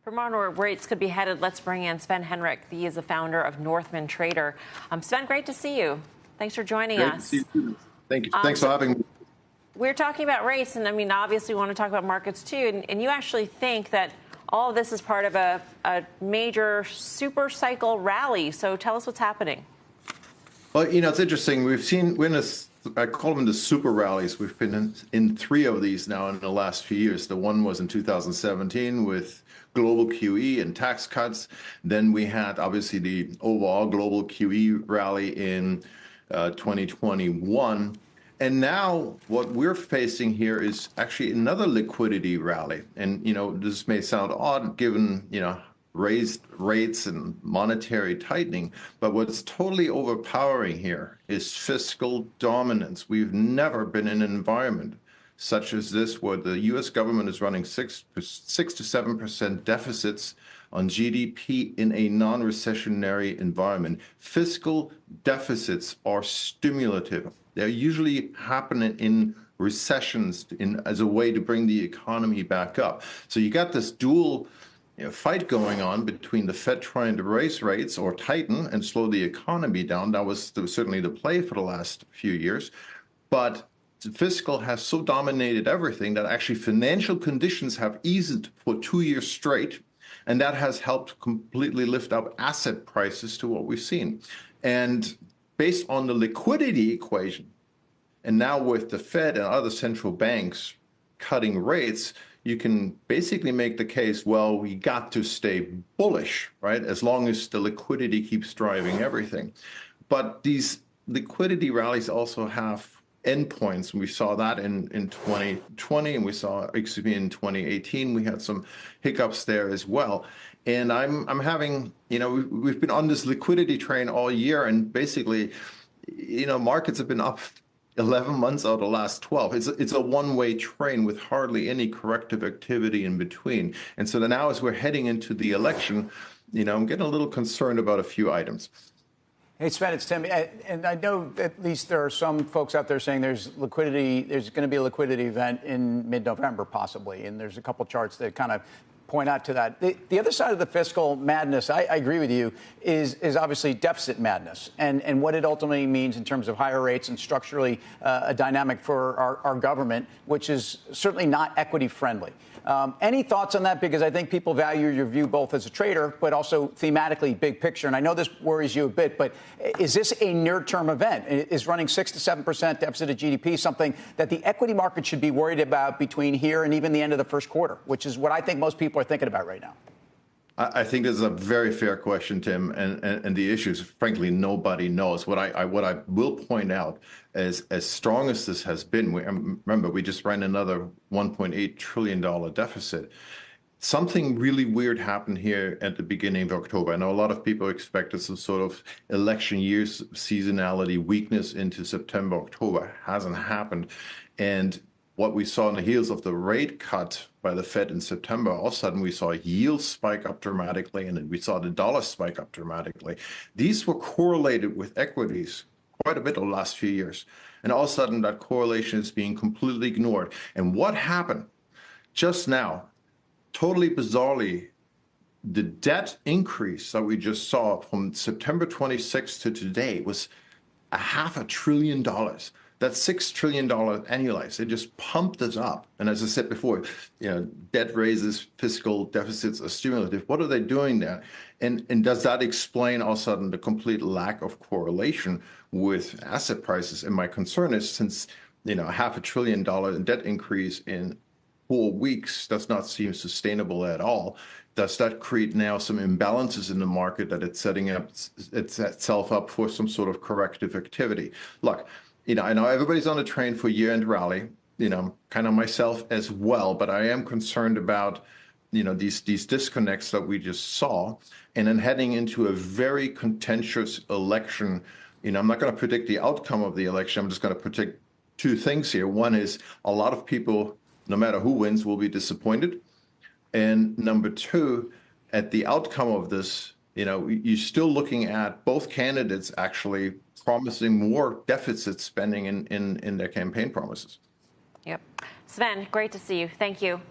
For more rates could be headed, let's bring in Sven Henrich. He is the founder of Northman Sven, great to see you. Thanks for joining us. To see you. Thank you. Thanks for having me. We're talking about rates, and I mean, obviously, we want to talk about markets too. And you actually think that all of this is part of a major super cycle rally. So tell us what's happening. Well, you know, it's interesting. I call them the super rallies. We've been in three of these now in the last few years. The one was in 2017 with global QE and tax cuts. Then we had obviously the overall global QE rally in 2021. And now what we're facing here is actually another liquidity rally. And, you know, this may sound odd given, you know, raised rates and monetary tightening, but what's totally overpowering here is fiscal dominance. We've never been in an environment such as this where the U.S. government is running 6 to 7% deficits on GDP in a non-recessionary environment. Fiscal deficits are stimulative. They're usually happening in recessions as a way to bring the economy back up. So you got this dual fight going on between the Fed trying to raise rates or tighten and slow the economy down. That was certainly the play for the last few years. But fiscal has so dominated everything that actually financial conditions have eased for 2 years straight. And that has helped completely lift up asset prices to what we've seen. And based on the liquidity equation, and now with the Fed and other central banks cutting rates, you can basically make the case, well, we got to stay bullish, right? As long as the liquidity keeps driving everything. But these liquidity rallies also have endpoints. We saw that in 2020, and we saw, in 2018, we had some hiccups there as well. And I'm having, you know, we've been on this liquidity train all year, and basically, you know, markets have been up 11 months out of the last 12. It's a one-way train with hardly any corrective activity in between. And so now as we're heading into the election, you know, I'm getting a little concerned about a few items. Hey, Sven, it's Tim. And I know at least there are some folks out there saying there's going to be a liquidity event in mid-November, possibly. And there's a couple charts that kind of point out to that. The other side of the fiscal madness, I agree with you, is obviously deficit madness and what it ultimately means in terms of higher rates and structurally a dynamic for our government, which is certainly not equity friendly. Any thoughts on that? Because I think people value your view both as a trader, but also thematically big picture. And I know this worries you a bit, but is this a near-term event? Is running 6 to 7% deficit of GDP something that the equity market should be worried about between here and even the end of the first quarter, which is what I think most people are thinking about right now? I think this is a very fair question, Tim, and the issue is, frankly, nobody knows. What I will point out is, as strong as this has been, remember, we just ran another $1.8 trillion deficit. Something really weird happened here at the beginning of October. I know a lot of people expected some sort of election year seasonality weakness into September, October. Hasn't happened. And what we saw on the heels of the rate cut by the Fed in September, all of a sudden we saw yields spike up dramatically, and then we saw the dollar spike up dramatically. These were correlated with equities quite a bit over the last few years. And all of a sudden that correlation is being completely ignored. And what happened just now, totally bizarrely, the debt increase that we just saw from September 26th to today was $500 billion. That's $6 trillion annualized. It just pumped us up. And as I said before, you know, debt raises, fiscal deficits are stimulative. What are they doing there? And does that explain all of a sudden the complete lack of correlation with asset prices? And my concern is, since, you know, $500 billion debt increase in 4 weeks does not seem sustainable at all, does that create now some imbalances in the market that it's setting up itself up for some sort of corrective activity? Look, you know, I know everybody's on a train for year-end rally, you know, kind of myself as well, but I am concerned about, you know, these disconnects that we just saw, and then heading into a very contentious election. You know, I'm not going to predict the outcome of the election. I'm just going to predict two things here. One is a lot of people, no matter who wins, will be disappointed. And number two, at the outcome of this, you know, you're still looking at both candidates actually promising more deficit spending in their campaign promises. Yep. Sven, great to see you. Thank you.